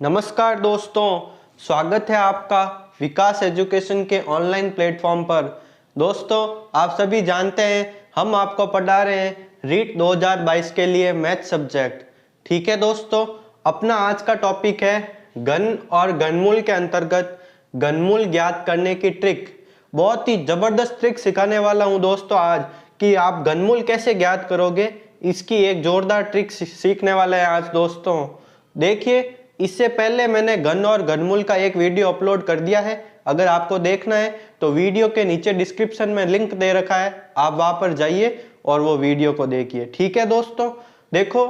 नमस्कार दोस्तों, स्वागत है आपका विकास एजुकेशन के ऑनलाइन प्लेटफॉर्म पर। दोस्तों, आप सभी जानते हैं हम आपको पढ़ा रहे हैं रीट 2022 के लिए मैथ सब्जेक्ट। ठीक है दोस्तों, अपना आज का टॉपिक है घन और घनमूल के अंतर्गत घनमूल ज्ञात करने की ट्रिक। बहुत ही जबरदस्त ट्रिक सिखाने वाला हूं दोस्तों आज, कि आप घनमूल कैसे ज्ञात करोगे, इसकी एक जोरदार ट्रिक सीखने वाले हैं आज दोस्तों। देखिए, इससे पहले मैंने घन और घनमूल का एक वीडियो अपलोड कर दिया है। अगर आपको देखना है तो वीडियो के नीचे डिस्क्रिप्शन में लिंक दे रखा है, आप वहां पर जाइए और वो वीडियो को देखिए। ठीक है दोस्तों, देखो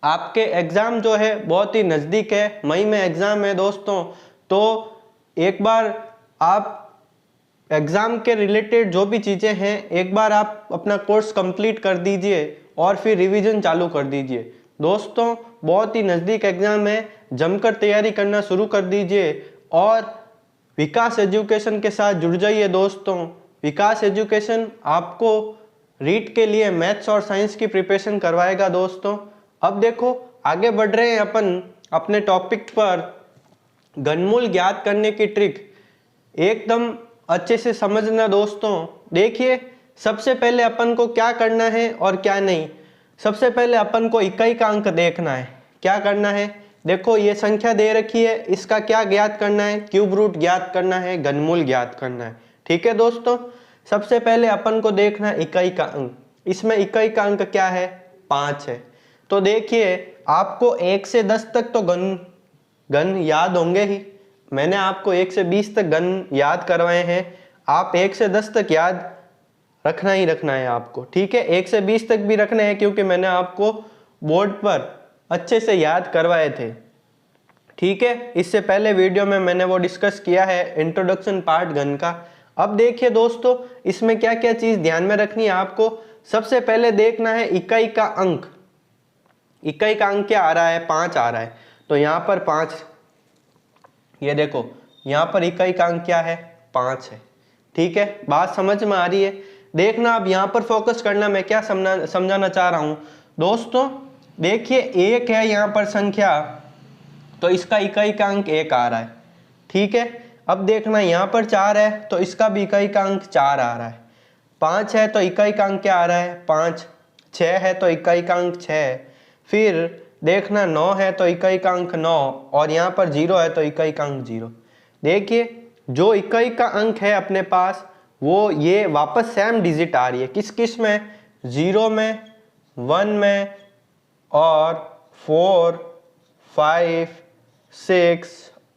आपके एग्जाम जो है बहुत ही नज़दीक है, मई में एग्जाम है दोस्तों। तो एक बार आप एग्जाम के रिलेटेड जो भी चीज़ें हैं, एक बार आप अपना कोर्स कंप्लीट कर दीजिए और फिर रिवीजन चालू कर दीजिए। दोस्तों, बहुत ही नज़दीक एग्जाम है, जमकर तैयारी करना शुरू कर दीजिए और विकास एजुकेशन के साथ जुड़ जाइए दोस्तों। विकास एजुकेशन आपको रीट के लिए मैथ्स और साइंस की प्रिपरेशन करवाएगा दोस्तों। अब देखो, आगे बढ़ रहे हैं अपन अपने टॉपिक पर। घनमूल ज्ञात करने की ट्रिक एकदम अच्छे से समझना दोस्तों। देखिए, सबसे पहले अपन को क्या करना है और क्या नहीं। सबसे पहले अपन को इकाई का अंक देखना है। क्या करना है, देखो ये संख्या दे रखी है, इसका क्या ज्ञात करना है, क्यूब रूट ज्ञात करना है, घनमूल ज्ञात करना है। ठीक है दोस्तों, सबसे पहले अपन को देखना है इकाई का अंक। इसमें इकाई का अंक क्या है, 5 है। तो देखिए, आपको 1 से 10 तक तो घन याद होंगे ही। मैंने आपको 1 से 20 तक घन याद करवाए हैं, आप 1 से 10 तक याद रखना ही रखना है आपको। ठीक है, 1 से 20 तक भी रखने हैं, क्योंकि मैंने आपको बोर्ड पर अच्छे से याद करवाए थे। ठीक है, इससे पहले वीडियो में मैंने वो डिस्कस किया है, इंट्रोडक्शन पार्ट घन का। अब देखिए दोस्तों, इसमें क्या क्या चीज ध्यान में रखनी है आपको। सबसे पहले देखना है इकाई का अंक। इकाई का अंक क्या आ रहा है, 5 आ रहा है। तो यहाँ पर 5, ये देखो यहाँ पर इकाई का अंक क्या है, 5 है। ठीक है, बात समझ में आ रही है। देखना, अब यहाँ पर फोकस करना, मैं क्या समझाना चाह रहा हूँ दोस्तों। देखिए, 1 है यहाँ पर संख्या, तो इसका इकाई का अंक 1 आ रहा है। ठीक है, अब देखना यहाँ पर 4 है, तो इसका भी इकाई का अंक 4 आ रहा है। 5 है तो इकाई का अंक क्या आ रहा है, 5। 6 है तो इकाई का अंक 6। फिर देखना 9 है तो इकाई का अंक 9, और यहाँ पर 0 है तो इकाई का अंक 0। देखिए, जो इकाई का अंक है अपने पास, वो ये वापस सेम डिजिट आ रही है। किस किस में, 0 में, 1 में, और 4, 5, 6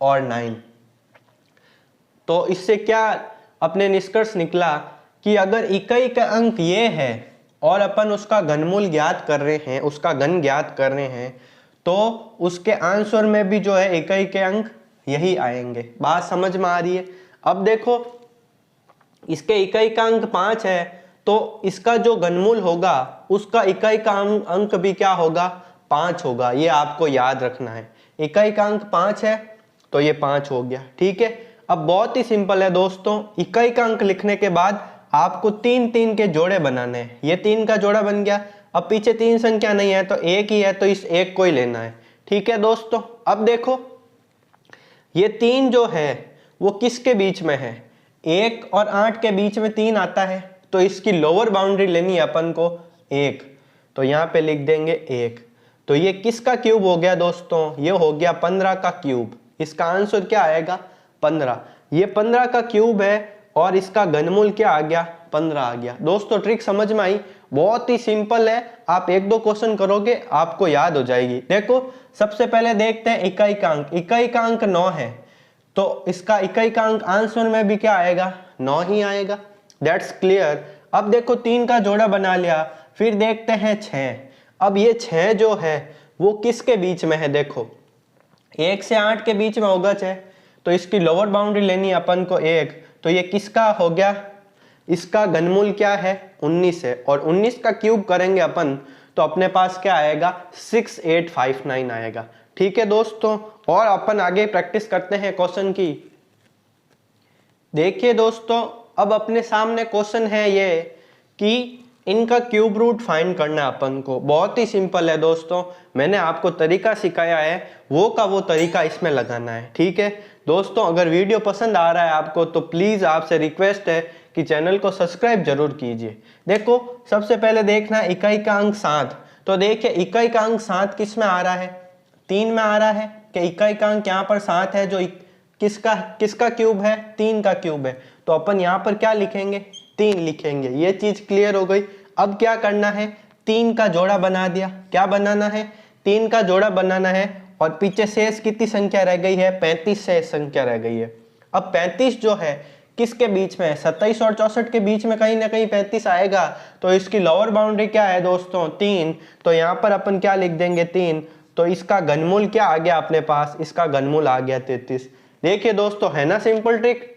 और 9। तो इससे क्या अपने निष्कर्ष निकला कि अगर इकाई का अंक ये है और अपन उसका घनमूल ज्ञात कर रहे हैं, उसका घन ज्ञात कर रहे हैं, तो उसके आंसर में भी जो है इकाई के अंक यही आएंगे। बात समझ में आ रही है। अब देखो, इसके इकाई का अंक 5 है, तो इसका जो घनमूल होगा उसका इकाई का अंक भी क्या होगा, 5 होगा। ये आपको याद रखना है। इकाई का अंक 5 है तो ये 5 हो गया। ठीक है, अब बहुत ही सिंपल है दोस्तों। इकाई का अंक लिखने के बाद आपको 3 के जोड़े बनाने हैं। ये 3 का जोड़ा बन गया। अब पीछे 3 संख्या नहीं है तो 1 ही है, तो इस 1 को ही लेना है। ठीक है दोस्तों, अब देखो ये 3 जो है वो किसके बीच में है, 1 और 8 के बीच में 3 आता है, तो इसकी लोअर बाउंड्री लेनी है अपन को 1। तो यहाँ पे लिख देंगे 1। तो ये किसका क्यूब हो गया दोस्तों, ये हो गया 15 का क्यूब। इसका आंसर क्या आएगा, 15। ये 15 का क्यूब है और इसका घनमूल क्या आ गया, 15 आ गया। दोस्तों, ट्रिक समझ में आई, बहुत ही सिंपल है। आप 1-2 क्वेश्चन करोगे आपको याद हो जाएगी। देखो, सबसे पहले देखते हैं इकाई का अंक। इकाई का अंक 9 है, तो इसका इकाई का अंक आंसर में भी क्या आएगा, 9 ही आएगा। That's clear. अब देखो 3 का जोड़ा बना लिया। फिर देखते हैं 6। अब ये 6 जो है वो किसके बीच में है, देखो 1 से 8 के बीच में होगा 6, तो इसकी लोअर बाउंड्री लेनी है अपन को 1। तो ये किसका हो गया, इसका घनमूल क्या है, 19 है, और 19 का क्यूब करेंगे अपन तो अपने पास क्या आएगा, 6859 आएगा। ठीक है दोस्तों, और अपन आगे प्रैक्टिस करते हैं क्वेश्चन की। देखिए दोस्तों, अब अपने सामने क्वेश्चन है ये कि इनका क्यूब रूट फाइंड करना है अपन को। बहुत ही सिंपल है दोस्तों, मैंने आपको तरीका सिखाया है, वो का वो तरीका इसमें लगाना है। ठीक है दोस्तों, अगर वीडियो पसंद आ रहा है आपको तो प्लीज़ आपसे रिक्वेस्ट है कि चैनल को सब्सक्राइब जरूर कीजिए। देखो सबसे पहले देखना है इकाई का अंक 7। तो देखिए इकाई का अंक 7 किस में आ रहा है, 3 में आ रहा है कि इकाई का अंक यहाँ पर 7 है, जो किसका क्यूब है, 3 का क्यूब है। तो अपन यहाँ पर क्या लिखेंगे, 3 लिखेंगे। ये चीज क्लियर हो गई। अब क्या करना है, 3 का जोड़ा बना दिया। क्या बनाना है, 3 का जोड़ा बनाना है। और पीछे शेष कितनी संख्या रह गई है, 35 शेष संख्या रह गई है। अब 35 जो है किसके बीच में है, 27 और 64 के बीच में कहीं ना कहीं 35 आएगा। तो इसकी लोअर बाउंड्री क्या है दोस्तों, 3। तो यहाँ पर अपन क्या लिख देंगे, 3। तो इसका घनमूल क्या आ गया अपने पास, इसका घनमूल आ गया 33। देखिए दोस्तों, है ना सिंपल ट्रिक।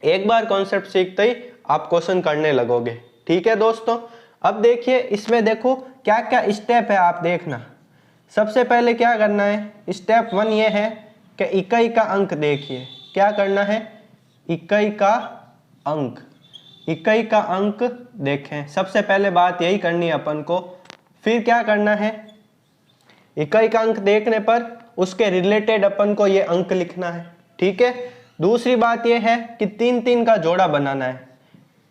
एक बार कॉन्सेप्ट सीखते ही आप क्वेश्चन करने लगोगे। ठीक है दोस्तों, अब देखिए इसमें देखो क्या क्या स्टेप है, आप देखना। सबसे पहले क्या करना है, स्टेप 1 ये है कि इकाई का अंक देखिए। क्या करना है, इकाई का अंक देखें। सबसे पहले बात यही करनी है अपन को। फिर क्या करना है, इकाई का अंक देखने पर उसके रिलेटेड अपन को ये अंक लिखना है। ठीक है, दूसरी बात यह है कि 3-3 का जोड़ा बनाना है।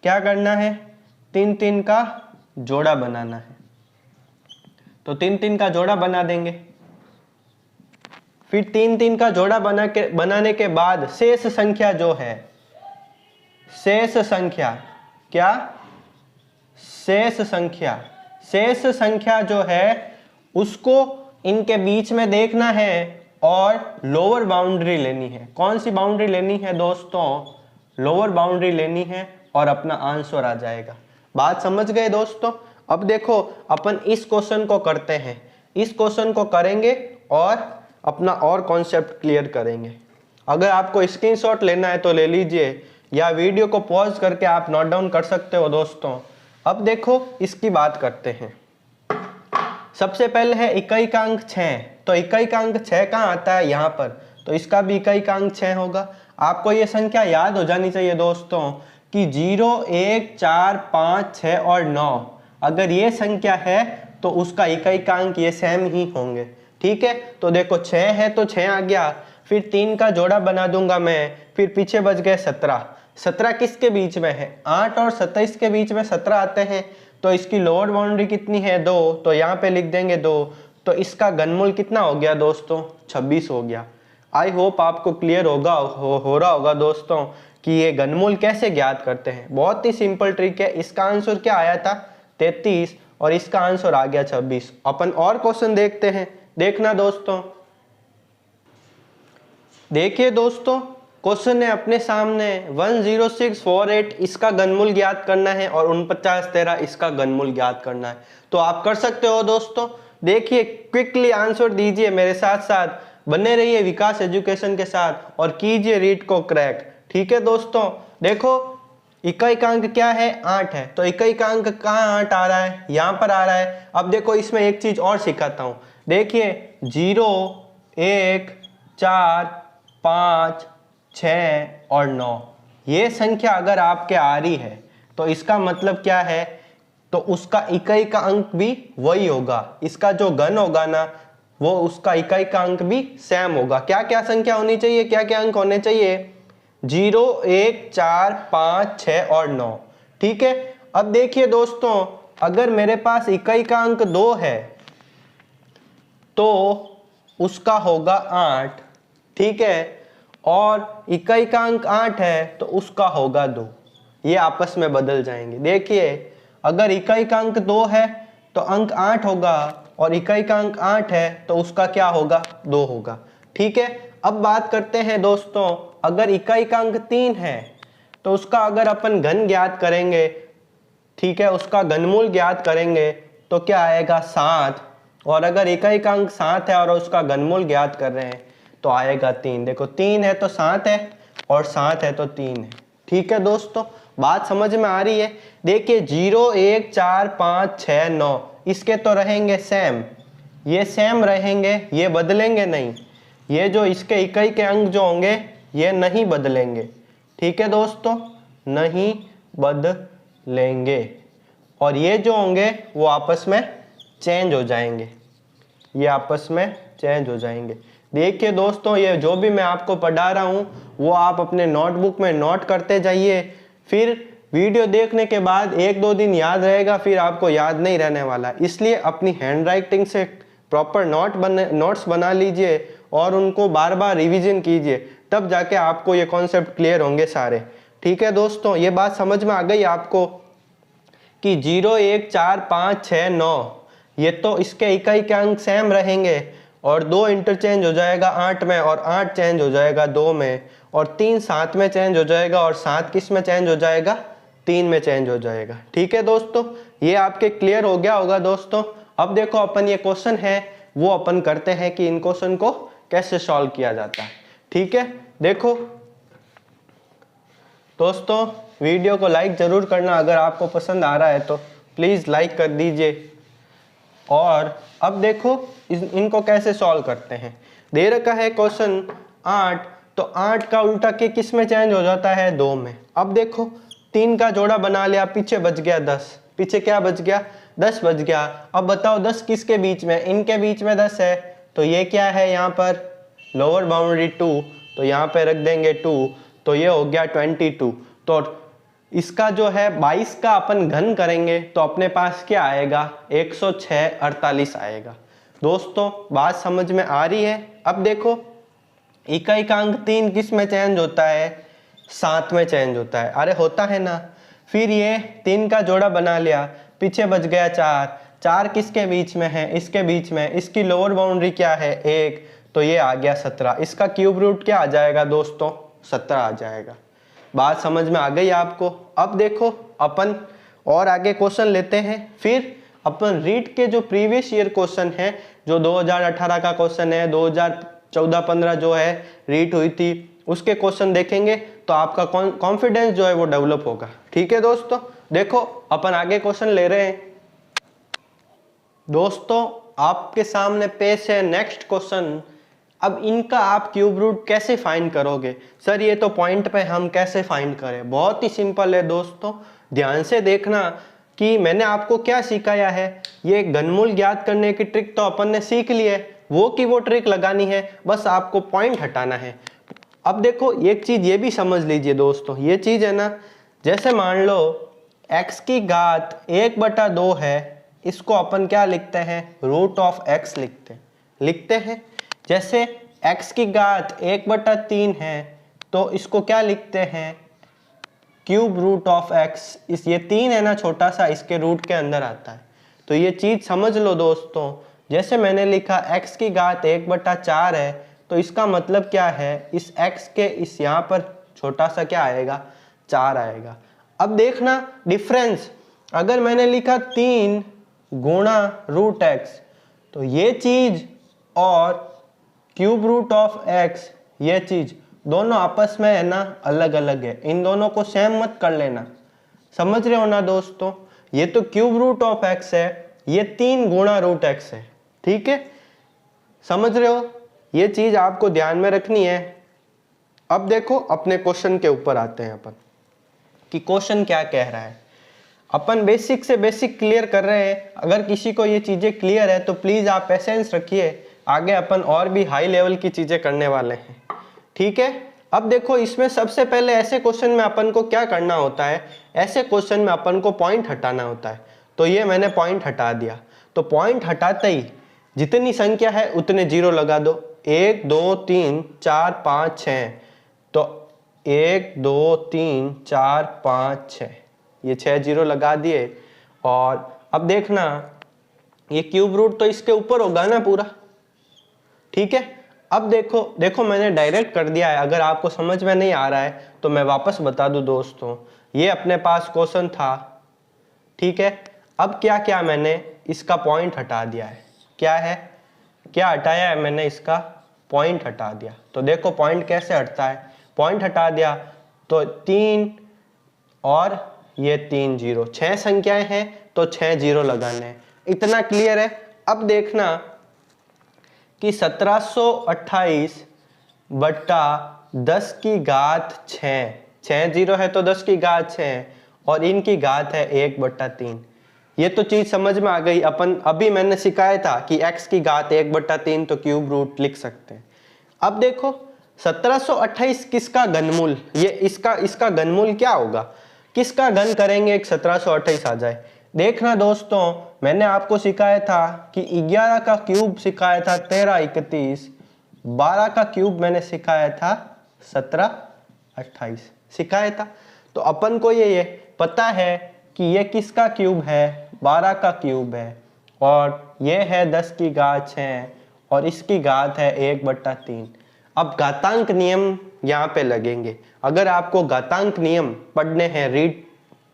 क्या करना है, 3-3 का जोड़ा बनाना है। तो 3-3 का जोड़ा बना देंगे। फिर 3-3 का जोड़ा बनाने के बाद शेष संख्या जो है, शेष संख्या जो है उसको इनके बीच में देखना है और लोअर बाउंड्री लेनी है। कौन सी बाउंड्री लेनी है दोस्तों, लोअर बाउंड्री लेनी है और अपना आंसर आ जाएगा। बात समझ गए दोस्तों। अब देखो अपन इस क्वेश्चन को करते हैं, इस क्वेश्चन को करेंगे और अपना और कॉन्सेप्ट क्लियर करेंगे। अगर आपको स्क्रीनशॉट लेना है तो ले लीजिए, या वीडियो को पॉज करके आप नोट डाउन कर सकते हो दोस्तों। अब देखो इसकी बात करते हैं। सबसे पहले है इकाई का अंक 6। तो इकाई का अंक 6 कहाँ आता है, यहाँ पर। तो इसका भी इकाई का अंक 6 होगा। आपको ये संख्या याद हो जानी चाहिए दोस्तों कि 0, 1, 4, 5, 6 और 9 अगर ये संख्या है तो उसका इकाई का अंक ये सेम ही होंगे। ठीक है, तो देखो 6 है तो 6 आ गया। फिर 3 का जोड़ा बना दूंगा मैं। फिर पीछे बच गए 17। 17 किसके बीच में है, 8 और 27 के बीच में 17 आते हैं। तो इसकी लोअर बाउंड्री कितनी है, 2। तो यहाँ पे लिख देंगे 2। तो इसका घनमूल कितना हो गया दोस्तों, 26 हो गया। आई होप आपको क्लियर होगा हो रहा होगा दोस्तों कि ये घनमूल कैसे ज्ञात करते हैं। बहुत ही सिंपल ट्रिक है। इसका आंसर क्या आया था, 33, और इसका आंसर आ गया 26। अपन और क्वेश्चन देखते हैं, देखना दोस्तों। देखिए दोस्तों, क्वेश्चन है अपने सामने 10648, इसका घनमूल ज्ञात करना है और 4913 इसका घनमूल ज्ञात करना है। तो आप कर सकते हो दोस्तों। देखिए क्विकली आंसर दीजिए मेरे साथ साथ, बने रहिए विकास एजुकेशन के साथ और कीजिए रीट को क्रैक। ठीक है दोस्तों, देखो इकाई का अंक क्या है, 8 है। तो इकाई का अंक कहाँ 8 आ रहा है, यहाँ पर आ रहा है। अब देखो इसमें एक चीज और सिखाता हूँ। देखिए 0, 1, 4, 5, 6 और 9 ये संख्या अगर आपके आ रही है तो इसका मतलब क्या है, तो उसका इकाई का अंक भी वही होगा। इसका जो घन होगा ना, वो उसका इकाई का अंक भी सेम होगा। क्या क्या संख्या होनी चाहिए, क्या क्या अंक होने चाहिए, 0, 1, 4, 5, 6 और 9। ठीक है, अब देखिए दोस्तों, अगर मेरे पास इकाई का अंक 2 है तो उसका होगा 8। ठीक है, और इकाई का अंक 8 है तो उसका होगा 2। ये आपस में बदल जाएंगे। देखिए अगर इकाई का अंक 2 है तो अंक 8 होगा, और इकाई का अंक 8 है तो उसका क्या होगा, 2 होगा। ठीक है, अब बात करते हैं दोस्तों, अगर इकाई का अंक 3 है तो उसका अगर अपन घन ज्ञात करेंगे, ठीक है, उसका घनमूल ज्ञात करेंगे तो क्या आएगा, 7। और अगर इकाई का अंक 7 है और उसका घनमूल ज्ञात कर रहे हैं तो आएगा 3। देखो 3 है तो 7 है और 7 है तो 3 है। ठीक है दोस्तों, बात समझ में आ रही है। देखिए 0, 1, 4, 5, 6, 9 इसके तो रहेंगे सेम, ये सेम रहेंगे, ये बदलेंगे नहीं। ये जो इसके इकाई के अंक जो होंगे ये नहीं बदलेंगे। ठीक है दोस्तों, नहीं बदलेंगे। और ये जो होंगे वो आपस में चेंज हो जाएंगे, ये आपस में चेंज हो जाएंगे। देखिए दोस्तों, ये जो भी मैं आपको पढ़ा रहा हूँ वो आप अपने नोटबुक में नोट करते जाइए। फिर वीडियो देखने के बाद 1-2 दिन याद रहेगा, फिर आपको याद नहीं रहने वाला। इसलिए अपनी हैंडराइटिंग से प्रॉपर नोट्स बना लीजिए और उनको बार बार रिवीजन कीजिए, तब जाके आपको ये कॉन्सेप्ट क्लियर होंगे सारे। ठीक है दोस्तों, ये बात समझ में आ गई आपको कि 0, 1, 4, 5, 6, 9 ये तो इसके इकाई के अंक सेम रहेंगे, और 2 इंटरचेंज हो जाएगा 8 में, और 8 चेंज हो जाएगा 2 में, और 3 7 में चेंज हो जाएगा, और 7 किस में चेंज हो जाएगा, 3 में चेंज हो जाएगा। ठीक है दोस्तों, ये आपके क्लियर हो गया होगा दोस्तों। अब देखो अपन ये क्वेश्चन है वो अपन करते हैं कि इन क्वेश्चन को कैसे सॉल्व किया जाता है। ठीक है, देखो दोस्तों, वीडियो को लाइक जरूर करना, अगर आपको पसंद आ रहा है तो प्लीज लाइक कर दीजिए। और अब देखो इनको कैसे सॉल्व करते हैं। दे रखा है क्वेश्चन 8, तो 8 का उल्टा के किस में चेंज हो जाता है, 2 में। अब देखो 3 का जोड़ा बना लिया, पीछे बच गया 10, पीछे क्या बच गया, 10 बच गया। अब बताओ 10 किसके बीच में, इनके बीच में 10 है, तो ये क्या है यहाँ पर लोअर बाउंड्री 2, तो यहाँ पे रख देंगे 2, तो ये हो गया 22। तो इसका जो है 22 का अपन घन करेंगे तो अपने पास क्या आएगा, 106 48 आएगा। दोस्तों बात समझ में आ रही है। अब देखो इकाई का अंक 3 किस में चेंज होता है, 7 में चेंज होता है, अरे होता है ना। फिर ये 3 का जोड़ा बना लिया, पीछे बच गया 4, 4 किसके बीच में है, इसके बीच में, इसकी लोअर बाउंड्री क्या है 1, तो ये आ गया 17। इसका क्यूब रूट क्या आ जाएगा दोस्तों, 17 आ जाएगा। बात समझ में आ गई आपको। अब देखो अपन और आगे क्वेश्चन लेते हैं। फिर अपन रीट के जो प्रीवियस ईयर क्वेश्चन है, जो 2018 का क्वेश्चन है, 2014-15 जो है रीट हुई थी, उसके क्वेश्चन देखेंगे तो आपका कॉन्फिडेंस जो है वो डेवलप होगा। ठीक है दोस्तों, देखो अपन आगे क्वेश्चन ले रहे हैं। दोस्तों आपके सामने पेश है नेक्स्ट क्वेश्चन। अब इनका आप क्यूब रूट कैसे फाइंड करोगे, सर ये तो पॉइंट पे हम कैसे फाइंड करें। बहुत ही सिंपल है दोस्तों, ध्यान से देखना कि मैंने आपको क्या सिखाया है। ये घनमूल ज्ञात करने की ट्रिक तो अपन ने सीख ली है, वो ट्रिक लगानी है, बस आपको पॉइंट हटाना है। अब देखो एक चीज ये भी समझ लीजिए दोस्तों, ये चीज है ना, जैसे मान लो x की घात 1/2 है, इसको अपन क्या लिखते हैं, रूट ऑफ x लिखते हैं। जैसे x की घात 1/3 है, तो इसको क्या लिखते हैं, क्यूब रूट ऑफ x। इस ये 3 है ना छोटा सा, इसके रूट के अंदर आता है। तो ये चीज समझ लो दोस्तों, जैसे मैंने लिखा x की घात 1/4 है, तो इसका मतलब क्या है, इस x के इस यहाँ पर छोटा सा क्या आएगा, 4 आएगा। अब देखना डिफरेंस, अगर मैंने लिखा 3 गुणा रूट x, तो ये चीज और क्यूब रूट ऑफ x ये चीज दोनों आपस में है ना अलग अलग है, इन दोनों को सेम मत कर लेना। समझ रहे हो ना दोस्तों, ये तो क्यूब रूट ऑफ x है, ये 3 गुणा रूट x है। ठीक है, समझ रहे हो, ये चीज आपको ध्यान में रखनी है। अब देखो अपने क्वेश्चन के ऊपर आते हैं अपन कि क्वेश्चन क्या कह रहा है। अपन बेसिक से बेसिक क्लियर कर रहे हैं। अगर किसी को ये चीजें क्लियर है तो प्लीज आप पेशेंस रखिए, आगे अपन और भी हाई लेवल की चीजें करने वाले हैं। ठीक है, अब देखो इसमें सबसे पहले ऐसे क्वेश्चन में अपन को क्या करना होता है, ऐसे क्वेश्चन में अपन को पॉइंट हटाना होता है। तो ये मैंने पॉइंट हटा दिया, तो पॉइंट हटाते ही जितनी संख्या है उतने 0 लगा दो, 1 2 3 4 5 6, तो 1 2 3 4 5 6, ये 6 0 लगा दिए। और अब देखना ये क्यूब रूट तो इसके ऊपर होगा ना पूरा। ठीक है, अब देखो मैंने डायरेक्ट कर दिया है। अगर आपको समझ में नहीं आ रहा है तो मैं वापस बता दूं दोस्तों, ये अपने पास क्वेश्चन था। ठीक है, अब क्या क्या मैंने इसका पॉइंट हटा दिया है, क्या है, क्या हटाया है मैंने, इसका पॉइंट हटा दिया। तो देखो पॉइंट कैसे हटता है, पॉइंट हटा दिया तो 3 और ये 3 0, 6 संख्याएं हैं तो 6 0 लगाने हैं। इतना क्लियर है। अब देखना कि 1728 बट्टा 10 की घात 6, 6 0 है तो 10 की घात 6, और इनकी घात है 1/3। ये तो चीज समझ में आ गई। अपन अभी मैंने सिखाया था कि x की घात 1/3 तो क्यूब रूट लिख सकते हैं। अब देखो 1728 किसका घनमूल, ये इसका घनमूल क्या होगा, किसका घन करेंगे एक 1728 आ जाए। देखना दोस्तों, मैंने आपको सिखाया था कि 11 का क्यूब सिखाया था 1331, 12 का क्यूब मैंने सिखाया था 1728 सिखाया था। तो अपन को ये पता है कि ये किसका क्यूब है, 12 का क्यूब है, और ये है 10 की घात 6 और इसकी घात है 1/3। अब घातांक नियम यहाँ पे लगेंगे। अगर आपको घातांक नियम पढ़ने हैं रीट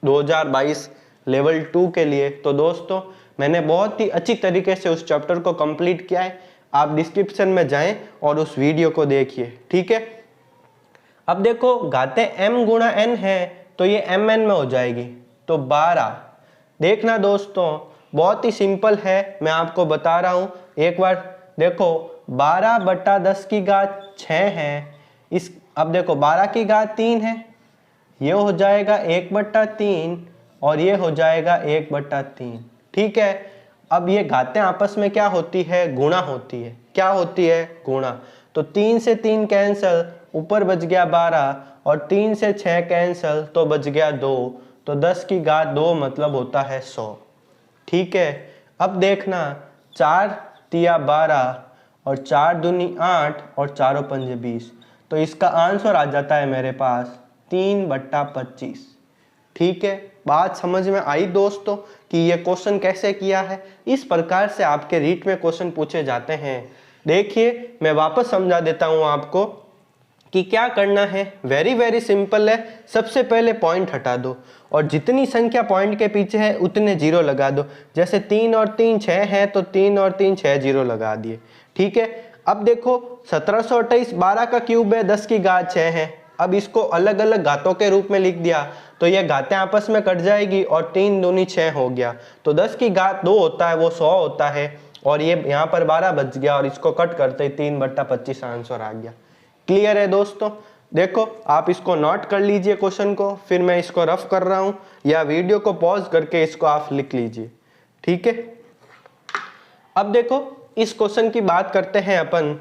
2022 लेवल 2 के लिए, तो दोस्तों मैंने बहुत ही अच्छी तरीके से उस चैप्टर को कंप्लीट किया है। आप डिस्क्रिप्शन में जाएं और उस वीडियो को देखिए, ठीक है। अब देखो घातें m गुणा n है तो ये mn में हो जाएगी, तो 12। देखना दोस्तों बहुत ही सिंपल है, मैं आपको बता रहा हूं एक बार। देखो 12/10 की घात 6 है, इस अब देखो 12 की घात 3 है, ये हो जाएगा 1/3 और ये हो जाएगा 1/3, ठीक है। अब ये घातें आपस में क्या होती है, गुणा होती है। क्या होती है, गुणा। तो 3 से 3 कैंसल, ऊपर बच गया 12, और 3 से 6 कैंसल तो बच गया 2, तो 10 की घात 2 मतलब होता है 100, ठीक है। अब देखना 4 तिया 12 और 4 दूनी 8 और 4 पंजे 20, तो इसका आंसर आ जाता है मेरे पास 3/25, ठीक है। बात समझ में आई दोस्तों कि ये क्वेश्चन कैसे किया है। इस प्रकार से आपके रीट में क्वेश्चन पूछे जाते हैं। देखिए मैं वापस समझा देता हूं आपको कि क्या करना है। वेरी सिंपल है। सबसे पहले पॉइंट हटा दो और जितनी संख्या पॉइंट के पीछे है उतने जीरो लगा दो। जैसे 3 और 3 6 है तो 3 और 3 6 जीरो लगा दिए, ठीक है। अब देखो 1728 12 का क्यूब है, 10 की घात 6 है। अब इसको अलग अलग घातों के रूप में लिख दिया तो ये घातें आपस में कट जाएगी और 3 दूनी 6 हो गया। तो 10 की घात 2 होता है वो 100 होता है, और ये यहाँ पर 12 बच गया और इसको कट करते ही 3/25 आंसर आ गया। क्लियर है दोस्तों। देखो आप इसको नोट कर लीजिए क्वेश्चन को, फिर मैं इसको रफ कर रहा हूं, या वीडियो को पॉज करके इसको आप लिख लीजिए, ठीक है। अब देखो इस क्वेश्चन की बात करते हैं अपन।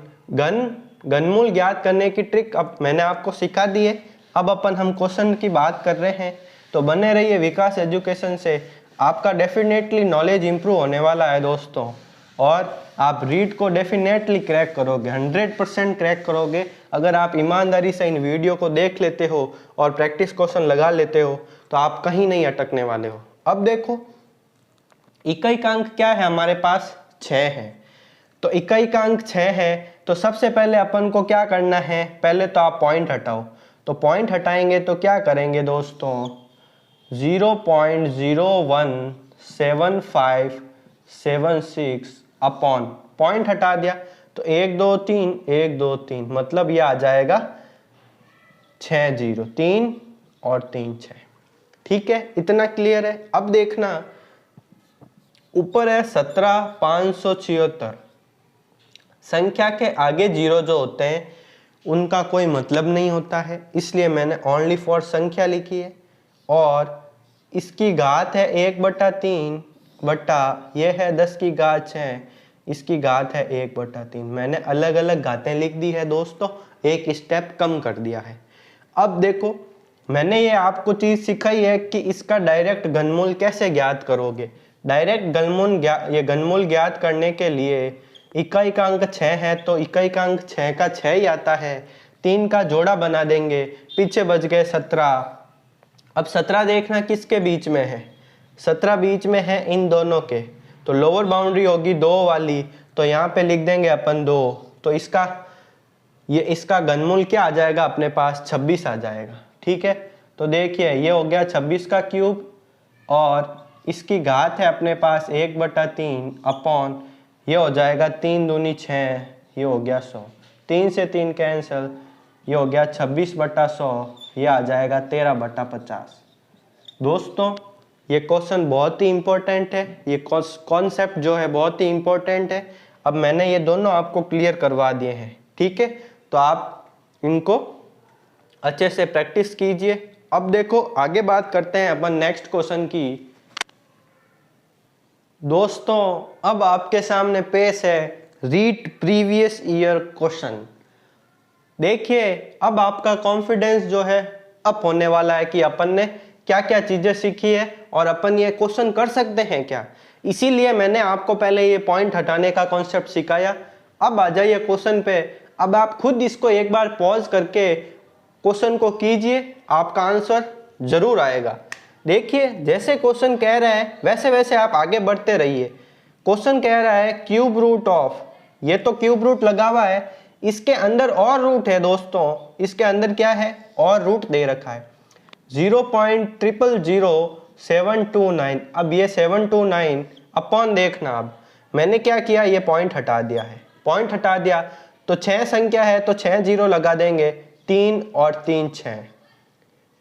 घनमूल ज्ञात करने की ट्रिक अब मैंने आपको सिखा दी है। अब अपन हम क्वेश्चन की बात कर रहे हैं, तो बने रहिए विकास एजुकेशन से। आपका डेफिनेटली नॉलेज इंप्रूव होने वाला है दोस्तों, और आप रीड को डेफिनेटली क्रैक करोगे, 100% क्रैक करोगे। अगर आप ईमानदारी से इन वीडियो को देख लेते हो और प्रैक्टिस क्वेश्चन लगा लेते हो तो आप कहीं नहीं अटकने वाले हो। अब देखो इकाइकांक क्या है हमारे पास, 6 है। तो इकाइकांक 6 है तो सबसे पहले अपन को क्या करना है, पहले तो आप पॉइंट हटाओ। तो पॉइंट हटाएंगे तो क्या करेंगे दोस्तों, 0.017576 अपॉन पॉइंट हटा दिया तो 1 2 3 1 2 3, मतलब ये आ जाएगा 6 0 3 और 3 6, ठीक है। इतना क्लियर है। अब देखना ऊपर है 17,576। संख्या के आगे जीरो जो होते हैं उनका कोई मतलब नहीं होता है, इसलिए मैंने ओनली फॉर संख्या लिखी है। और इसकी घात है 1/3 बटा ये है 10 की घात 6, इसकी घात है 1/3। मैंने अलग अलग घातें लिख दी है दोस्तों, एक स्टेप कम कर दिया है। अब देखो मैंने ये आपको चीज सिखाई है कि इसका डायरेक्ट घनमूल कैसे ज्ञात करोगे। डायरेक्ट घनमूल ज्ञात करने के लिए इकाइकांक 6 है तो इकाइकांक 6 का 6 ही आता है। 3 का जोड़ा बना देंगे, पीछे बच गए 17। अब 17 देखना किसके बीच में है, 17 बीच में है इन दोनों के, तो लोअर बाउंड्री होगी 2 वाली, तो यहाँ पे लिख देंगे अपन 2। तो इसका घनमूल क्या आ जाएगा अपने पास, 26 आ जाएगा, ठीक है। तो देखिए ये हो गया 26 का क्यूब, और इसकी घात है अपने पास 1/3 अपॉन ये हो जाएगा 3 दूनी 6, ये हो गया 100। 3 से 3 कैंसल, ये हो गया 26/100, ये आ जाएगा 13/50। दोस्तों ये क्वेश्चन बहुत ही इंपॉर्टेंट है, ये कॉन्सेप्ट जो है बहुत ही इंपॉर्टेंट है। अब मैंने ये दोनों आपको क्लियर करवा दिए हैं, ठीक है। तो आप इनको अच्छे से प्रैक्टिस कीजिए। अब देखो आगे बात करते हैं अपन नेक्स्ट क्वेश्चन की। दोस्तों अब आपके सामने पेश है रीड प्रीवियस ईयर क्वेश्चन। देखिए अब आपका कॉन्फिडेंस जो है अप होने वाला है कि अपन ने क्या क्या चीजें सीखी है और अपन ये क्वेश्चन कर सकते हैं क्या। इसीलिए मैंने आपको पहले ये पॉइंट हटाने का कॉन्सेप्ट सिखाया। अब आ जाइए क्वेश्चन पे। अब आप खुद इसको एक बार पॉज करके क्वेश्चन को कीजिए, आपका आंसर जरूर आएगा। देखिए जैसे क्वेश्चन कह रहा है वैसे वैसे आप आगे बढ़ते रहिए। क्वेश्चन कह रहा है क्यूब रूट ऑफ, ये तो क्यूब रूट लगा हुआ है, इसके अंदर और रूट है दोस्तों, इसके अंदर क्या है और रूट दे रखा है 0.000729। अब ये 729 अपॉन देखना, अब मैंने क्या किया ये पॉइंट हटा दिया है, पॉइंट हटा दिया तो 6 संख्या है तो 6 जीरो लगा देंगे, 3 और 3 6।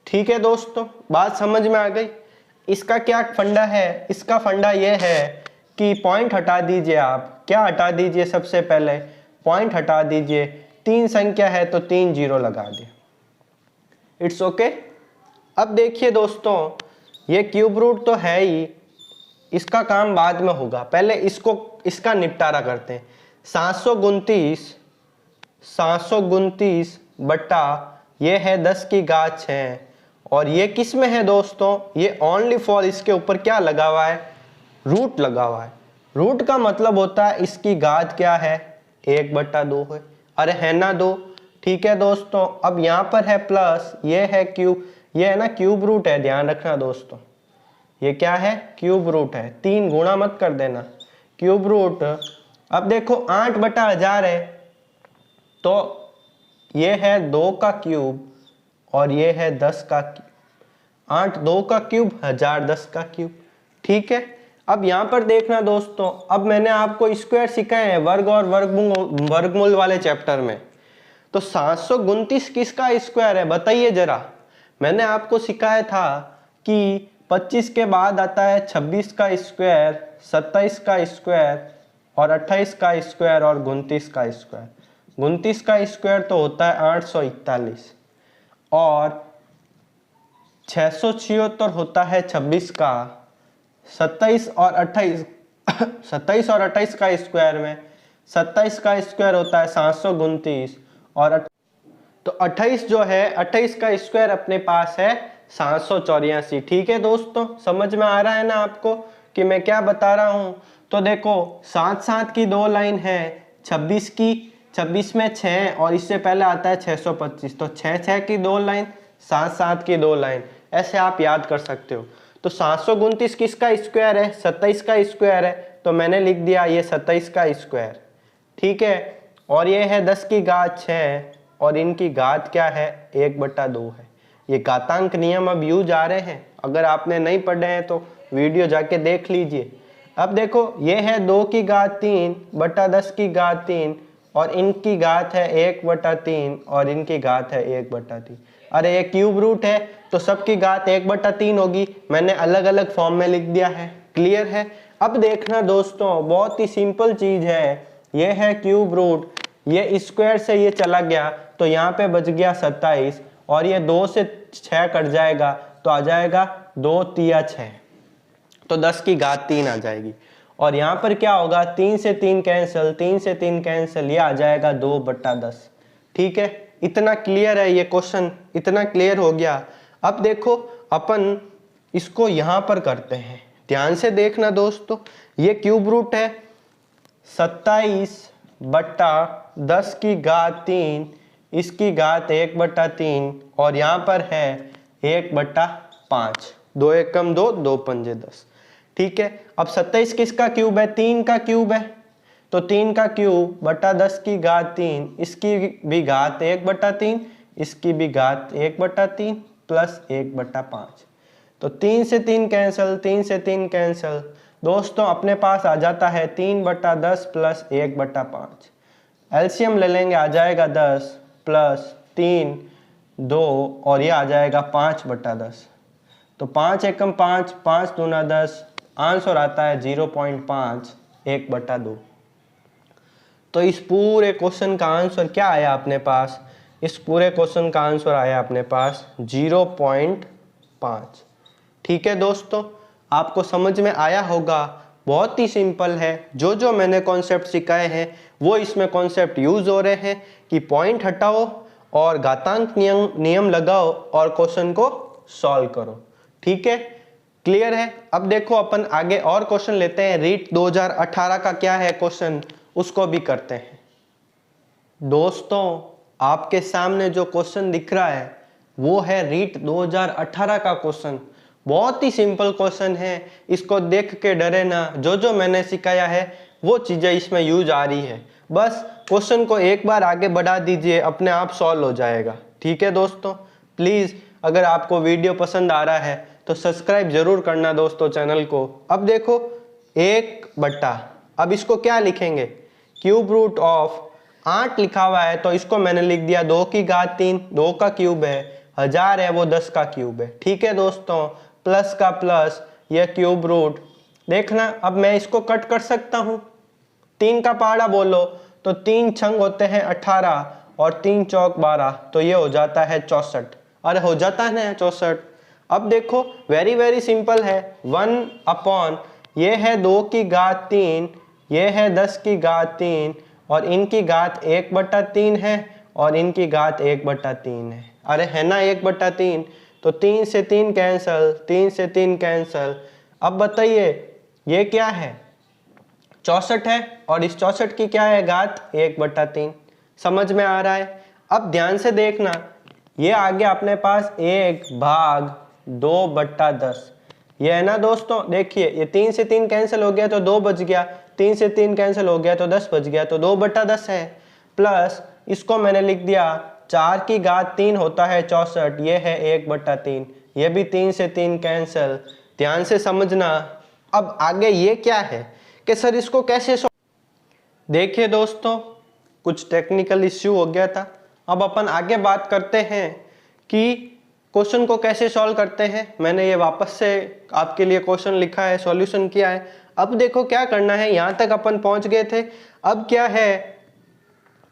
ठीक है दोस्तों, बात समझ में आ गई। इसका क्या फंडा है, इसका फंडा ये है कि पॉइंट हटा दीजिए। आप क्या हटा दीजिए, सबसे पहले पॉइंट हटा दीजिए, 3 संख्या है तो 3 जीरो लगा दिए, इट्स ओके। अब देखिए दोस्तों ये क्यूब रूट तो है ही, इसका काम बाद में होगा, पहले इसका निपटारा करते हैं। 729 बट्टा ये है 10 की घात 6 और ये किस में है दोस्तों, ये ओनली फॉर इसके ऊपर क्या लगा हुआ है, रूट लगा हुआ है। रूट का मतलब होता है इसकी घात क्या है 1/2 है, अरे है ना 2। ठीक है दोस्तों, अब यहाँ पर है प्लस, ये है क्यूब, ये है ना क्यूब रूट है, ध्यान रखना दोस्तों, ये क्या है क्यूब रूट है, 3 गुणा मत कर देना, क्यूब रूट। अब देखो 8/1000 है तो ये है 2 का क्यूब और ये है 10 का क्यूब, 8 2 का क्यूब 1000 10 का क्यूब। ठीक है, अब यहाँ पर देखना दोस्तों, अब मैंने आपको स्क्वायर सिखाए हैं वर्ग और वर्गमूल वाले चैप्टर में, तो 729 किसका स्क्वायर है बताइए जरा। मैंने आपको सिखाया था कि 25 के बाद आता है 26 का स्क्वायर, 27 का स्क्वायर और 28 का स्क्वायर और 29 का स्क्वायर। 29 का स्क्वायर तो होता है 841 और 676 होता है 26 का, 27 और 28 27 और 28 का स्क्वायर में 27 का स्क्वायर होता है 729 और तो 28 जो है 28 का स्क्वायर अपने पास है 784। ठीक है दोस्तों, समझ में आ रहा है ना आपको कि मैं क्या बता रहा हूं। तो देखो 7 की 2 लाइन है, 26 की, 26 में 6 और इससे पहले आता है 625, तो 6 की 2 लाइन, 7 की 2 लाइन, ऐसे आप याद कर सकते हो। तो 729 किसका स्क्वायर है, 27 का स्क्वायर है, तो मैंने लिख दिया ये 27 का स्क्वायर। ठीक है, और ये है 10 की घात 6 और इनकी घात क्या है 1/2 है। ये घातांक नियम अब यूज आ रहे हैं, अगर आपने नहीं पढ़े हैं तो वीडियो जाके देख लीजिए। अब देखो ये है 2 की घात 3 बटा 10 की घात 3 और इनकी घात है 1/3 और इनकी घात है 1/3। अरे ये क्यूब रूट है तो सबकी घात 1/3 होगी, मैंने अलग अलग फॉर्म में लिख दिया है। क्लियर है। अब देखना दोस्तों बहुत ही सिंपल चीज है, ये है क्यूब रूट, ये स्क्वायर से ये चला गया तो यहाँ पे बच गया 27 और ये 2 से 6 कट जाएगा तो आ जाएगा 2 तिया 6, तो 10 की घात 3 आ जाएगी। और यहाँ पर क्या होगा 3 से 3 कैंसिल, 3 से 3 कैंसिल, ये आ जाएगा 2/10। ठीक है, इतना क्लियर है ये क्वेश्चन, इतना क्लियर हो गया। अब देखो अपन इसको यहाँ पर करते हैं, ध्यान से देखना दोस्तों, ये क्यूब रूट है 27/10 की घात 3, इसकी घात 1/3 और यहाँ पर है 1/5, 2 एकम 2, 2 पंजे 10। ठीक है, अब 27 किसका क्यूब है, 3 का क्यूब है, तो 3 का क्यूब बटा 10 की घात 3, इसकी भी घात 1/3, इसकी भी घात 1/3 प्लस 1/5, तो 3 से 3 कैंसिल, 3 से 3 कैंसिल, दोस्तों अपने पास आ जाता है 3/10 प्लस 1/5। एलसीएम ले लेंगे, आ जाएगा 10 प्लस 3 2 और ये आ जाएगा 5/10, तो 5 एकम 5, 5 दूना 10, आंसर आता है 0.5 1/2। तो इस पूरे क्वेश्चन का आंसर क्या आया अपने पास, इस पूरे क्वेश्चन का आंसर आया अपने पास 0.5। ठीक है दोस्तों, आपको समझ में आया होगा बहुत ही सिंपल है। जो जो मैंने कॉन्सेप्ट सिखाए हैं वो इसमें कॉन्सेप्ट यूज हो रहे हैं कि पॉइंट हटाओ और घातांक नियम लगाओ और क्वेश्चन को सॉल्व करो। ठीक है, क्लियर है। अब देखो अपन आगे और क्वेश्चन लेते हैं। रीट 2018 का क्या है क्वेश्चन, उसको भी करते हैं। दोस्तों आपके सामने जो क्वेश्चन दिख रहा है वो है रीट 2018 का क्वेश्चन। बहुत ही सिंपल क्वेश्चन है, इसको देख के डरे ना। जो जो मैंने सिखाया है वो चीजें इसमें यूज आ रही है। बस क्वेश्चन को एक बार आगे बढ़ा दीजिए, अपने आप सॉल्व हो जाएगा। ठीक है दोस्तों, प्लीज अगर आपको वीडियो पसंद आ रहा है तो सब्सक्राइब जरूर करना दोस्तों चैनल को। अब देखो 1/, अब इसको क्या लिखेंगे, क्यूब रूट ऑफ 8 लिखा हुआ है तो इसको मैंने लिख दिया 2 की घात 3, 2 का क्यूब है, 1000 है वो 10 का क्यूब है। ठीक है दोस्तों, प्लस का प्लस, यह क्यूब रूट। देखना अब मैं इसको कट कर सकता हूं, 3 का पहाड़ा बोलो तो 3 छंग होते हैं 18 और 3 चौक 12, तो ये हो जाता है 64। अरे हो जाता है ना 64। अब देखो वेरी वेरी सिंपल है, 1/, ये है 2 की घात 3, ये है 10 की घात 3 और इनकी घात 1/3 है और इनकी घात 1/3 है। अरे है ना 1/3, तो 3 से 3 कैंसल, 3 से 3 कैंसल। अब बताइए ये क्या है, 64 है और इस 64 की क्या है घात 1/3। समझ में आ रहा है। अब ध्यान से देखना, ये आ गया अपने पास 1/2/10, ये है ना दोस्तों। देखिए ये 3 से 3 कैंसिल हो गया तो 2 बच गया, 3 से 3 कैंसिल हो गया तो 10 बच गया, तो 2/10 है। प्लस इसको मैंने लिख दिया 4 की घात 3 होता है 64, ये है 1/3, ये भी 3 से 3 कैंसिल। ध्यान से समझना। अब आगे ये क्या है कि सर इसको कैसे देखिए दोस्तों कुछ टेक्निकल इश्यू हो गया था। अब अपन आगे बात करते हैं कि क्वेश्चन को कैसे सॉल्व करते हैं। मैंने ये वापस से आपके लिए क्वेश्चन लिखा है, सॉल्यूशन किया है। अब देखो क्या करना है, यहाँ तक अपन पहुंच गए थे। अब क्या है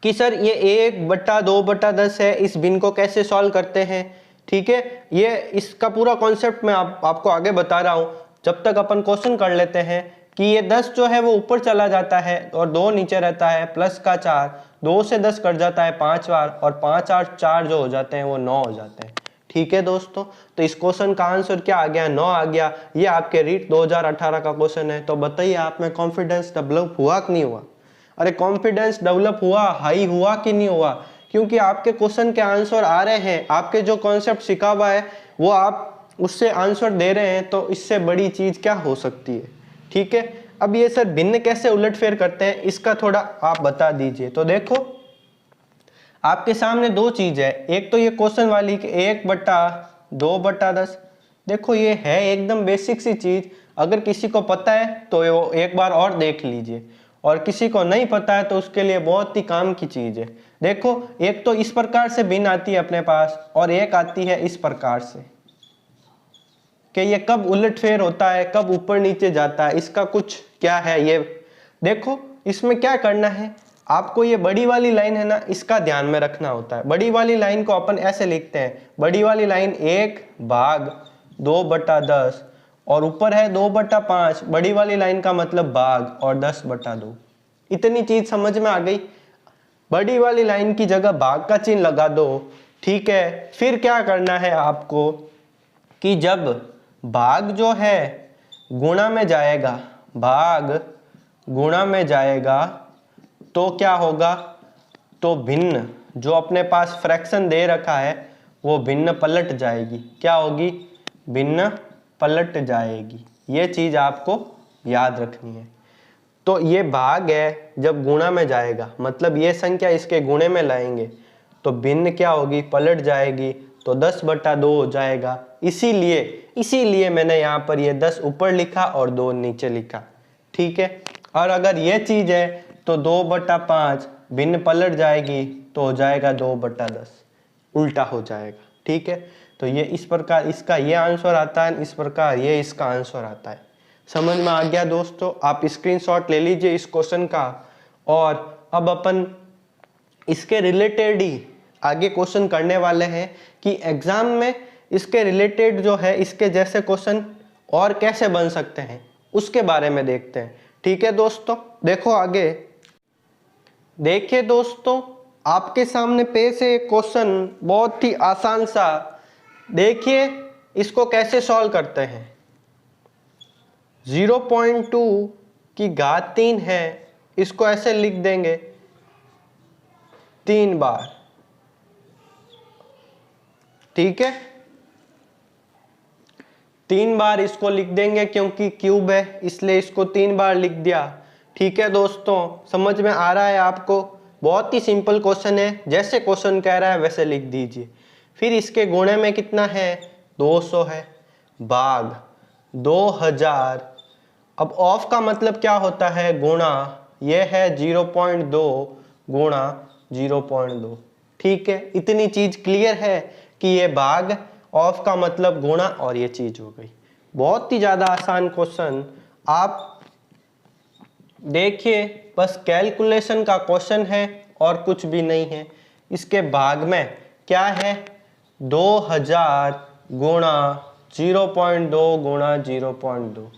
कि सर ये 1/2/10 है, इस भिन्न को कैसे सॉल्व करते हैं। ठीक है, ये इसका पूरा कॉन्सेप्ट मैं आपको आगे बता रहा हूँ। जब तक अपन क्वेश्चन कर लेते हैं कि ये 10 जो है वो ऊपर चला जाता है और 2 नीचे रहता है, प्लस का 4, 2 से 10 कट जाता है 5 बार और 5 और 4 जो हो जाते हैं वो 9 हो जाते हैं। ठीक है दोस्तों, तो इस क्वेश्चन का आंसर क्या आ गया, 9 आ गया। ये आपके रीट 2018 का क्वेश्चन है। तो बताइए आप में कॉन्फिडेंस डेवलप हुआ कि नहीं हुआ। अरे कॉन्फिडेंस डेवलप हुआ, हाई हुआ कि नहीं हुआ, क्योंकि आपके क्वेश्चन के आंसर आ रहे हैं, आपके जो कॉन्सेप्ट सिखा हुआ है वो आप उससे आंसर दे रहे हैं, तो इससे बड़ी चीज क्या हो सकती है। ठीक है, अब ये सर भिन्न कैसे उलटफेर करते हैं इसका थोड़ा आप बता दीजिए। तो देखो आपके सामने 2 चीज है, एक तो ये क्वेश्चन वाली 1/2/10। देखो ये है एकदम बेसिक सी चीज, अगर किसी को पता है तो वो एक बार और देख लीजिए, और किसी को नहीं पता है तो उसके लिए बहुत ही काम की चीज है। देखो एक तो इस प्रकार से भिन्न आती है अपने पास और एक आती है इस प्रकार से, कि ये कब उलटफेर होता है, कब ऊपर नीचे जाता है, इसका कुछ क्या है ये देखो। इसमें क्या करना है आपको, ये बड़ी वाली लाइन है ना, इसका ध्यान में रखना होता है। बड़ी वाली लाइन को अपन ऐसे लिखते हैं, बड़ी वाली लाइन 1/2/10 और ऊपर है 2/5। बड़ी वाली लाइन का मतलब भाग और 10/2। इतनी चीज समझ में आ गई। बड़ी वाली लाइन की जगह भाग का चिन्ह लगा दो। ठीक है, फिर क्या करना है आपको कि जब भाग जो है गुणा में जाएगा, भाग गुणा में जाएगा तो क्या होगा, तो भिन्न जो अपने पास फ्रैक्शन दे रखा है वो भिन्न पलट जाएगी। क्या होगी, भिन्न पलट जाएगी। ये चीज आपको याद रखनी है। तो ये भाग है, जब गुणा में जाएगा मतलब ये संख्या इसके गुणे में लाएंगे तो भिन्न क्या होगी, पलट जाएगी, तो 10/2 हो जाएगा। इसीलिए मैंने यहाँ पर ये 10 ऊपर लिखा और 2 नीचे लिखा। ठीक है, और अगर ये चीज है तो 2/5 भिन्न पलट जाएगी तो हो जाएगा 2/10, उल्टा हो जाएगा। ठीक है, तो ये इस प्रकार इसका ये आंसर आता है, इस प्रकार ये इसका आंसर आता है। समझ में आ गया दोस्तों। आप स्क्रीनशॉट ले लीजिए इस क्वेश्चन का, और अब अपन इसके रिलेटेड ही आगे क्वेश्चन करने वाले हैं कि एग्जाम में इसके रिलेटेड जो है इसके जैसे क्वेश्चन और कैसे बन सकते हैं। उसके बारे में देखते हैं। ठीक है दोस्तों, देखो आगे। देखिए दोस्तों, आपके सामने पेश है एक क्वेश्चन, बहुत ही आसान सा। देखिए इसको कैसे सॉल्व करते हैं। 0.2 की घात 3 है, इसको ऐसे लिख देंगे 3 बार। ठीक है, 3 बार इसको लिख देंगे क्योंकि क्यूब है इसलिए इसको 3 बार लिख दिया। ठीक है दोस्तों, समझ में आ रहा है आपको? बहुत ही सिंपल क्वेश्चन है, जैसे क्वेश्चन कह रहा है वैसे लिख दीजिए। फिर इसके गुणे में कितना है, 200 है, भाग 2000। अब ऑफ का मतलब क्या होता है, गुणा। ये है 0.2 गुणा 0.2। ठीक है, इतनी चीज क्लियर है कि ये भाग, ऑफ का मतलब गुणा, और ये चीज हो गई। बहुत ही ज्यादा आसान क्वेश्चन। आप देखिए, बस कैलकुलेशन का क्वेश्चन है और कुछ भी नहीं है। इसके भाग में क्या है, 2000 गुणा 0.2 गुणा 0.2।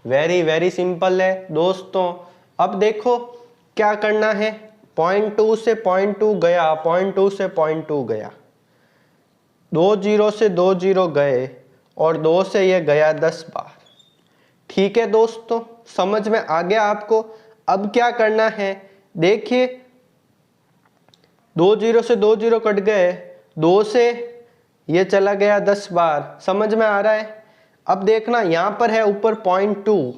वेरी वेरी सिंपल है दोस्तों। अब देखो क्या करना है, 0.2 से 0.2 गया, 0.2 से 0.2 गया, 2 0 से 2 0 गए, और 2 से ये गया 10 बार। ठीक है दोस्तों, समझ में आ गया आपको? अब क्या करना है, देखिए 2 0 से 2 0 कट गए, 2 से ये चला गया 10 बार। समझ में आ रहा है? अब देखना, यहां पर है ऊपर 0.2,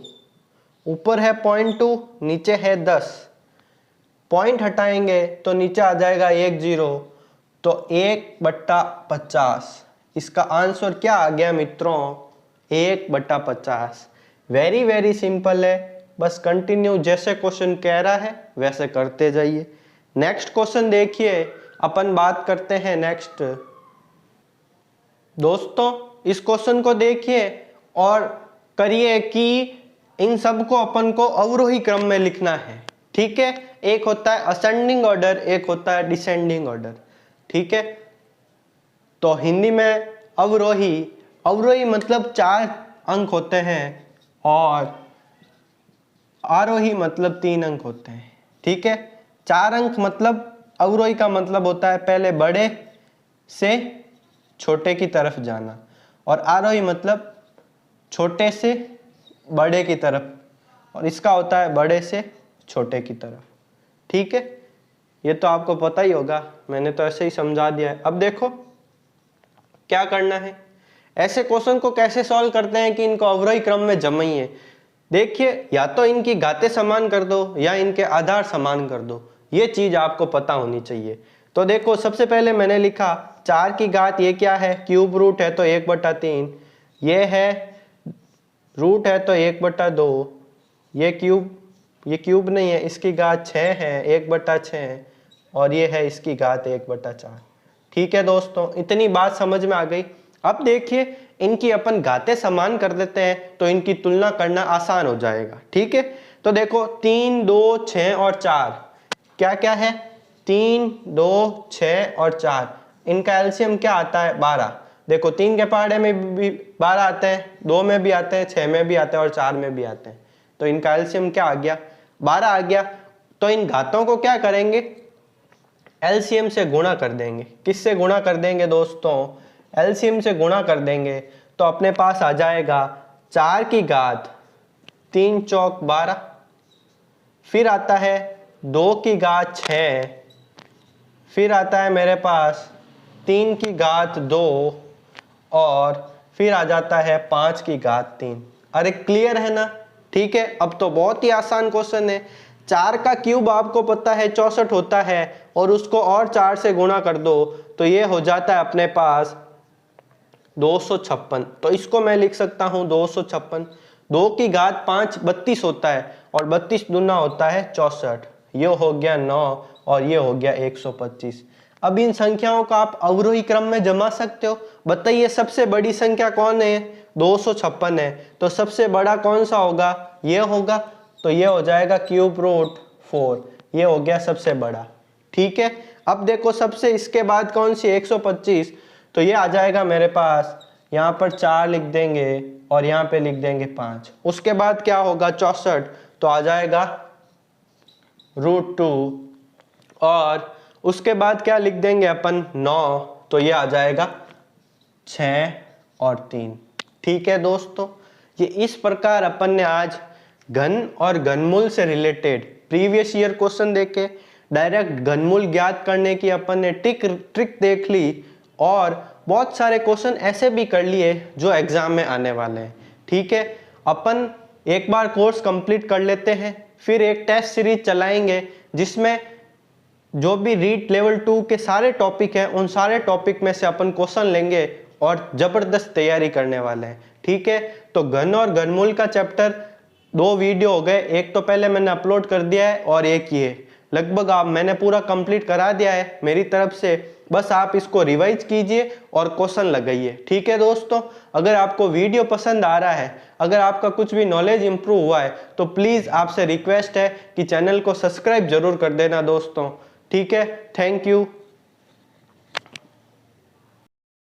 ऊपर है 0.2, नीचे है 10। पॉइंट हटाएंगे तो नीचे आ जाएगा 1 0, तो 1/50। इसका आंसर क्या आ गया मित्रों, 1/50। वेरी वेरी सिंपल है, बस कंटिन्यू जैसे क्वेश्चन कह रहा है वैसे करते जाइए। नेक्स्ट क्वेश्चन देखिए, अपन बात करते हैं नेक्स्ट। दोस्तों इस क्वेश्चन को देखिए और करिए कि इन सब को अपन को अवरोही क्रम में लिखना है। ठीक है, एक होता है असेंडिंग ऑर्डर, एक होता है डिसेंडिंग ऑर्डर। ठीक है, तो हिंदी में अवरोही, अवरोही मतलब 4 अंक होते हैं, और आरोही मतलब 3 अंक होते हैं। ठीक है, 4 अंक मतलब अवरोही का मतलब होता है पहले बड़े से छोटे की तरफ जाना, और आरोही मतलब छोटे से बड़े की तरफ, और इसका होता है बड़े से छोटे की तरफ। ठीक है, ये तो आपको पता ही होगा, मैंने तो ऐसे ही समझा दिया है। अब देखो क्या करना है, ऐसे क्वेश्चन को कैसे सॉल्व करते हैं कि इनको अवरोही क्रम में जमाइए। देखिए, या तो इनकी घातें समान कर दो या इनके आधार समान कर दो, ये चीज आपको पता होनी चाहिए। तो देखो, सबसे पहले मैंने लिखा 4 की घात, ये क्या है, क्यूब रूट है तो 1/3, ये है रूट है तो 1/2, ये क्यूब नहीं है, इसकी घात 6 है, 1/6, और ये है इसकी घात 1/4। ठीक है दोस्तों, इतनी बात समझ में आ गई। अब देखिए, इनकी अपन घातें समान कर देते हैं तो इनकी तुलना करना आसान हो जाएगा। ठीक है, तो देखो 3 2 6 और 4 क्या क्या है, 3 2 6 और 4, इनका एलसीएम क्या आता है, 12। देखो 3 के पहाड़े में भी 12 आते हैं, 2 में भी आते हैं, 6 में भी आते हैं और 4 में भी आते हैं, तो इनका एलसीएम क्या आ गया, 12 आ गया। तो इन घातों को क्या करेंगे, एलसीएम से गुणा कर देंगे। किससे गुणा कर देंगे दोस्तों, एलसीएम से गुणा कर देंगे, तो अपने पास आ जाएगा 4 की घात 3 चौक 12, फिर आता है 2 की घात 6, फिर आता है मेरे पास 3 की घात 2, और फिर आ जाता है 5 की घात 3। अरे क्लियर है ना? ठीक है, अब तो बहुत ही आसान क्वेश्चन है। 4 का क्यूब आपको पता है 64 होता है, और उसको और 4 से गुणा कर दो तो ये हो जाता है अपने पास 256। तो इसको मैं लिख सकता हूं 256। 2 की घात 5 32 होता है, और 32 दूना होता है 64, ये हो गया 9, और ये हो गया 125। अब इन संख्याओं का आप अवरोही क्रम में जमा सकते हो। बताइए सबसे बड़ी संख्या कौन है, 256 है, तो सबसे बड़ा कौन सा होगा, ये होगा, तो ये हो जाएगा क्यूब रूट 4, ये हो गया सबसे बड़ा। ठीक है, अब देखो सबसे इसके बाद कौन सी, 125, तो ये आ जाएगा मेरे पास, यहाँ पर 4 लिख देंगे, और यहाँ पे लिख देंगे 5। उसके बाद क्या होगा 64, तो आ जाएगा √2, और उसके बाद क्या लिख देंगे अपन 9, तो ये आ जाएगा 6 और 3। ठीक है दोस्तों, ये इस प्रकार अपन ने आज घन और घनमूल से रिलेटेड प्रीवियस ईयर क्वेश्चन देखे, डायरेक्ट घनमूल ज्ञात करने की अपन ने ट्रिक देख ली, और बहुत सारे क्वेश्चन ऐसे भी कर लिए जो एग्जाम में आने वाले हैं। ठीक है, अपन एक बार कोर्स कंप्लीट कर लेते हैं, फिर एक टेस्ट सीरीज चलाएंगे जिसमें जो भी रीट लेवल 2 के सारे टॉपिक हैं उन सारे टॉपिक में से अपन क्वेश्चन लेंगे और जबरदस्त तैयारी करने वाले हैं। ठीक है, तो घन और घनमूल का चैप्टर 2 वीडियो हो गए, एक तो पहले मैंने अपलोड कर दिया है और एक ये लगभग आप मैंने पूरा कंप्लीट करा दिया है मेरी तरफ से। बस आप इसको रिवाइज कीजिए और क्वेश्चन लगाइए। ठीक है दोस्तों, अगर आपको वीडियो पसंद आ रहा है, अगर आपका कुछ भी नॉलेज इंप्रूव हुआ है, तो प्लीज़ आपसे रिक्वेस्ट है कि चैनल को सब्सक्राइब जरूर कर देना दोस्तों। ठीक है, थैंक यू।